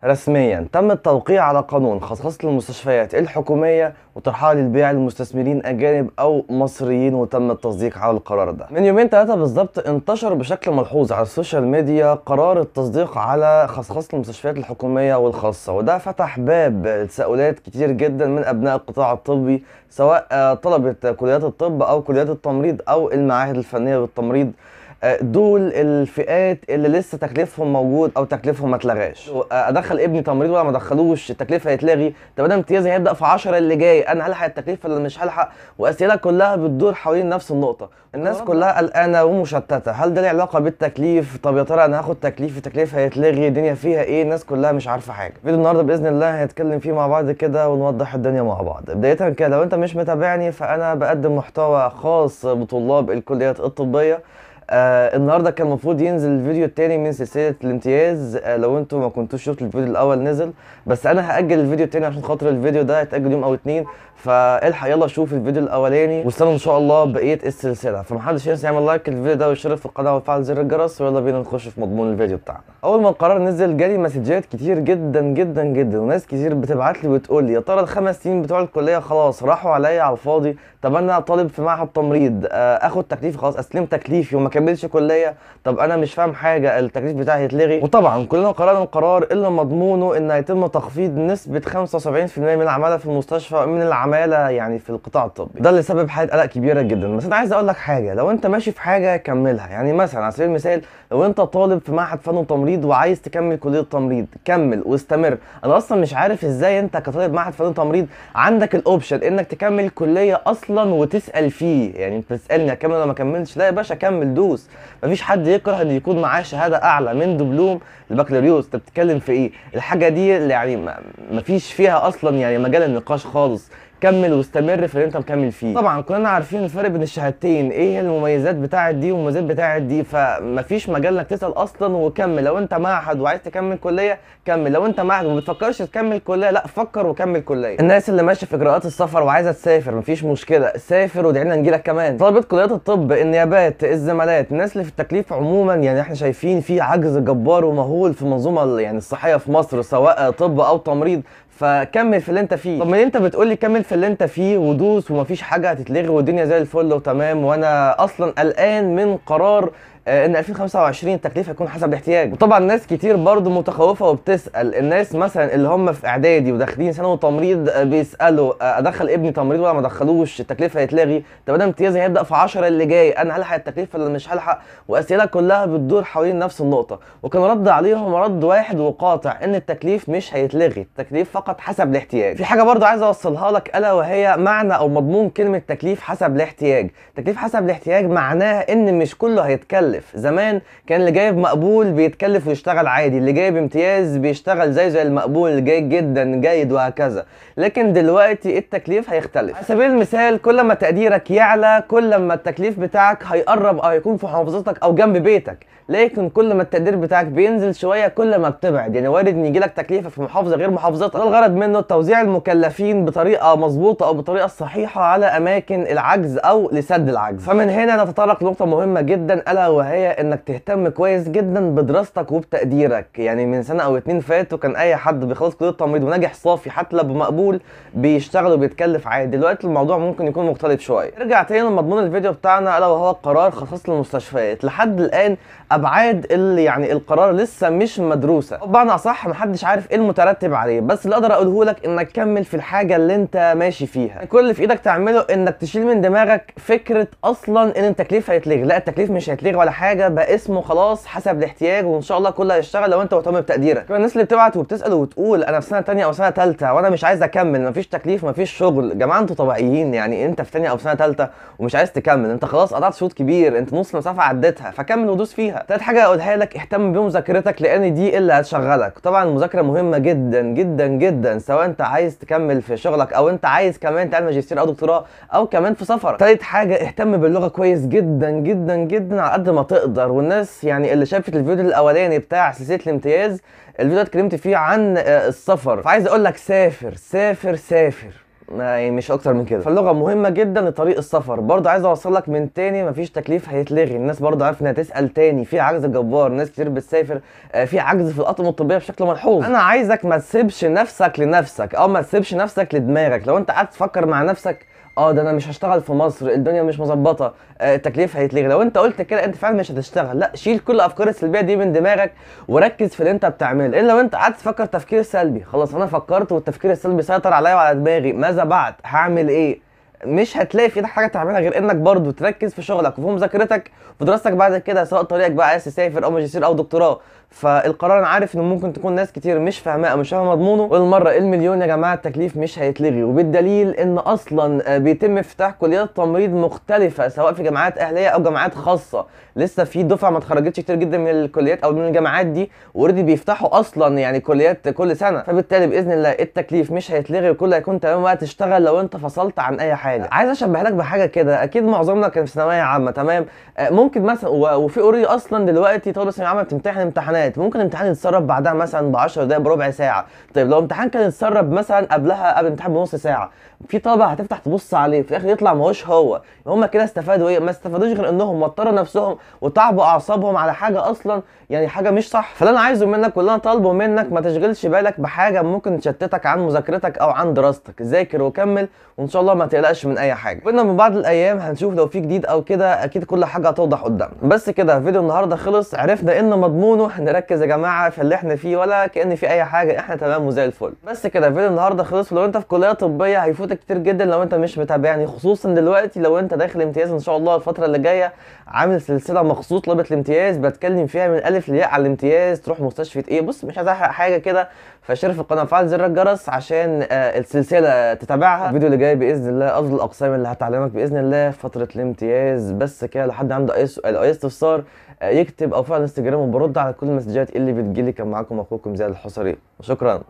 رسميا تم التوقيع على قانون خصخصة المستشفيات الحكومية وطرحها للبيع للمستثمرين أجانب أو مصريين، وتم التصديق على القرار ده من يومين ثلاثة بالظبط. انتشر بشكل ملحوظ على السوشيال ميديا قرار التصديق على خصخصة المستشفيات الحكومية والخاصة، وده فتح باب لتساؤلات كتير جدا من أبناء القطاع الطبي، سواء طلبة كليات الطب أو كليات التمريض أو المعاهد الفنية بالتمريض. دول الفئات اللي لسه تكليفهم موجود او تكليفهم ما اتلغاش. ادخل ابني تمريض ولا ما ادخلوش التكليف هيتلغي؟ طب انا امتيازي هيبدا في 10 اللي جاي، انا هلحق التكليف ولا مش هلحق؟ واسئله كلها بتدور حوالين نفس النقطه. الناس كلها قلقانه ومشتته، هل ده له علاقه بالتكليف؟ طب يا ترى انا هاخد تكليف، التكليف هيتلغي، الدنيا فيها ايه؟ الناس كلها مش عارفه حاجه. فيديو النهارده باذن الله هنتكلم فيه مع بعض كده ونوضح الدنيا مع بعض. بدايه كده، لو انت مش متابعني فانا بقدم محتوى خاص بطلاب الكليات الطبيه. النهارده كان المفروض ينزل الفيديو التاني من سلسله الامتياز. لو انتوا ما كنتوش شفتوا الفيديو الاول نزل، بس انا هاجل الفيديو التاني عشان خاطر الفيديو ده هيتاجل يوم او اتنين، فالحق يلا شوف الفيديو الاولاني واستنوا ان شاء الله بقيه السلسله. فمحدش ينسى يعمل لايك للفيديو ده ويشترك في القناه ويفعل زر الجرس، ويلا بينا نخش في مضمون الفيديو بتاعنا. اول ما القرار نزل جالي مسجات كتير جدا جدا جدا، وناس كتير بتبعت لي وتقول لي يا ترى ال5 سنين بتوع الكليه خلاص راحوا عليا على الفاضي؟ طب انا طالب في معهد تمريض، اخد تكليفي خلاص، استلم تكليفي وما كملش كليه، طب انا مش فاهم حاجه، التكليف بتاعي هيتلغي. وطبعا كلنا قررنا القرار اللي مضمونه ان هيتم تخفيض نسبه 75% من العماله في المستشفى ومن العماله يعني في القطاع الطبي. ده اللي سبب حاله قلق كبيره جدا. بس انا عايز اقول لك حاجه، لو انت ماشي في حاجه كملها. يعني مثلا على سبيل المثال، لو انت طالب في معهد فن وتمريض وعايز تكمل كليه التمريض، كمل واستمر. انا اصلا مش عارف ازاي انت كطالب معهد فن وتمريض عندك الاوبشن انك تكمل كليه اصلا وتسال فيه. يعني انت تسالني اكمل ولا ما اكملش؟ لا يا باشا، كمل دوس. مفيش حد يكره ان يكون معاه شهاده اعلى من دبلوم البكالوريوس. انت بتتكلم في ايه؟ الحاجه دي يعني مفيش فيها اصلا يعني مجال النقاش خالص. كمل واستمر في اللي انت مكمل فيه. طبعا كلنا عارفين الفرق بين الشهادتين، ايه المميزات بتاعت دي والمميزات بتاعت دي، فمفيش مجال انك تسال اصلا. وكمل لو انت معهد وعايز تكمل كليه، كمل. لو انت معهد وما بتفكرش تكمل كليه، لا فكر وكمل كليه. الناس اللي ماشيه في اجراءات السفر وعايزه تسافر، مفيش مشكله، سافر ودعينا نجيلك كمان. طلبه كليات الطب، النيابات، الزمالات، الناس اللي في التكليف عموما، يعني احنا شايفين في عجز جبار ومهول في المنظومه يعني الصحيه في مصر، سواء طب او تمريض. فكمل في اللي انت فيه. طب ما انت بتقول لي كمل في اللي انت فيه ودوس ومفيش حاجه هتتلغي والدنيا زي الفل وتمام، وانا اصلا قلقان من قرار ان 2025 التكليف هيكون حسب الاحتياج. وطبعا ناس كتير برضو متخوفه وبتسال. الناس مثلا اللي هم في اعدادي وداخلين ثانوي تمريض بيسالوا ادخل ابني تمريض ولا ما ادخلوش، التكليف هيتلغي؟ طب انا امتيازي هيبدا في 10 اللي جاي، انا هلحق التكليف ولا مش هلحق؟ واسئله كلها بتدور حوالين نفس النقطه. وكان رد عليهم رد واحد وقاطع، ان التكليف مش هيتلغي، التكليف فقط حسب الاحتياج. في حاجه برضو عايز اوصلها لك، الا وهي معنى او مضمون كلمه تكليف حسب الاحتياج. تكليف حسب الاحتياج معناها ان مش كله هيتكلف. زمان كان اللي جايب مقبول بيتكلف ويشتغل عادي، اللي جايب امتياز بيشتغل زي المقبول، اللي جيد جدا جيد وهكذا. لكن دلوقتي التكليف هيختلف. على سبيل المثال، كل ما تقديرك يعلى كل ما التكليف بتاعك هيقرب او هيكون في محافظتك او جنب بيتك. لكن كل ما التقدير بتاعك بينزل شويه كل ما بتبعد، يعني وارد ان يجيلك تكليف في محافظه غير محافظتك. ده الغرض منه توزيع المكلفين بطريقه مظبوطه او بطريقه صحيحه على اماكن العجز او لسد العجز. فمن هنا نتطرق لنقطه مهمه جدا، الا وهي انك تهتم كويس جدا بدراستك وبتقديرك. يعني من سنه او اتنين فاتوا كان اي حد بيخلص كليه التمريض وناجح صافي حتى لو بمقبول بيشتغل وبيتكلف عادي. دلوقتي الموضوع ممكن يكون مختلف شويه. نرجع تاني لمضمون الفيديو بتاعنا، الا وهو قرار خصخصة المستشفيات. لحد الان ابعاد يعني القرار لسه مش مدروسه، بمعنى اصح محدش عارف ايه المترتب عليه. بس اللي اقدر اقوله لك انك كمل في الحاجه اللي انت ماشي فيها. كل اللي في ايدك تعمله انك تشيل من دماغك فكره اصلا ان التكليف هيتلغي. لا، التكليف مش هيتلغي ولا حاجه، بقى اسمه خلاص حسب الاحتياج، وان شاء الله كله هيشتغل لو انت مهتم بتقديرك. الناس اللي بتبعت وبتسال وتقول انا في سنه ثانيه او سنه ثالثه وانا مش عايز اكمل، مفيش تكليف مفيش شغل. يا جماعه انتوا طبيعيين؟ يعني انت في ثانيه او سنه ثالثه ومش عايز تكمل، انت خلاص قطعت شوط كبير، انت نص مسافه عديتها، فكمل ودوس فيها. تالت حاجه اقولها لك، اهتم بمذاكرتك لان دي اللي هتشغلك. طبعا المذاكره مهمه جدا جدا جدا، سواء انت عايز تكمل في شغلك او انت عايز كمان تعمل ماجستير او دكتوراه او كمان في سفر. تالت حاجه، اهتم باللغه كويس جدا جدا جدا على قد ما تقدر. والناس يعني اللي شافت الفيديو الاولاني بتاع سلسله الامتياز، الفيديو اتكلمت فيه عن السفر، فعايز اقول لك سافر سافر سافر. يعني مش اكتر من كده. فاللغه مهمه جدا لطريق السفر. برضه عايز اوصل لك من تاني، مفيش تكليف هيتلغي. الناس برضه عارف انها تسال تاني، في عجز جبار، ناس كتير بتسافر، في عجز في الاطقم الطبيه بشكل ملحوظ. انا عايزك ما تسيبش نفسك لنفسك، او ما تسيبش نفسك لدماغك. لو انت قاعد تفكر مع نفسك ده انا مش هشتغل في مصر، الدنيا مش مظبطه، التكليف هيتلغي، لو انت قلت كده انت فعلا مش هتشتغل. لا، شيل كل الافكار السلبيه دي من دماغك وركز في اللي انت بتعمله. الا لو انت قعدت تفكر تفكير سلبي، خلاص انا فكرت والتفكير السلبي سيطر عليا وعلى دماغي، ماذا بعد؟ هعمل ايه؟ مش هتلاقي في ايدك حاجه تعملها غير انك برضو تركز في شغلك وفي مذاكرتك وفي دراستك بعد كده، سواء طريقك بقى عايز تسافر او ماجستير او دكتوراه. فالقرار انا عارف انه ممكن تكون ناس كتير مش فاهماه او مش فاهمه مضمونه، والمره المليون يا جماعه التكليف مش هيتلغي، وبالدليل ان اصلا بيتم افتتاح كليات تمريض مختلفه سواء في جامعات اهليه او جامعات خاصه. لسه في دفعه ما اتخرجتش كتير جدا من الكليات او من الجامعات دي، اوريدي بيفتحوا اصلا يعني كليات كل سنه. فبالتالي باذن الله التكليف مش هيتلغي وكله هيكون تمام وقت تشتغل لو انت فصلت عن اي حاجه. عايز اشبه لك بحاجه كده، اكيد معظمنا كان في ثانويه عامه تمام، ممكن مثلا وفي اوريدي اصلا دلوقتي طالب ثانويه عامه بتمتحن امتحانات، ممكن امتحان يتسرب بعدها مثلا ب 10 دقايق بربع ساعه. طيب لو امتحان كان يتسرب مثلا قبل الامتحان بنص ساعه، في طلبه هتفتح تبص عليه في الاخر يطلع ما هوش هو. هم كده استفادوا ايه؟ ما استفادوش غير انهم وتروا نفسهم وتعبوا اعصابهم على حاجه اصلا يعني حاجه مش صح. فاللي انا عايزه منك واللي انا طالبه منك، ما تشغلش بالك بحاجه ممكن تشتتك عن مذاكرتك او عن دراستك. ذاكر وكمل وان شاء الله ما تقلقش من اي حاجه. قلنا من بعض الايام هنشوف لو في جديد او كده، اكيد كل حاجه هتوضح قدامنا. بس كده فيديو النهارده خلص، عرفنا ان مضمونه نركز يا جماعه في اللي احنا فيه ولا كأن في اي حاجه، احنا تمام وزي الفل. بس كده فيديو النهارده خلص. ولو انت في كليه طبيه هيفوتك كتير جدا لو انت مش متابعني، خصوصا دلوقتي لو انت داخل امتياز ان شاء الله الفتره اللي جايه. عامل سلسله مخصوص طلبه الامتياز بتكلم فيها من الف للياء على الامتياز، تروح مستشفى ايه. بص مش عايز احرق حاجه كده، فاشترك في القناه وفعل زر الجرس عشان السلسله تتابعها. الفيديو اللي جاي باذن الله افضل الاقسام اللي هتعلمك باذن الله في فتره الامتياز. بس كده، لحد عنده اي سؤال او اي استفسار يكتب او فعل انستجرام، وبرد على كل المسجات اللي بتجيلي. كان معاكم اخوكم زياد الحصري، وشكرا.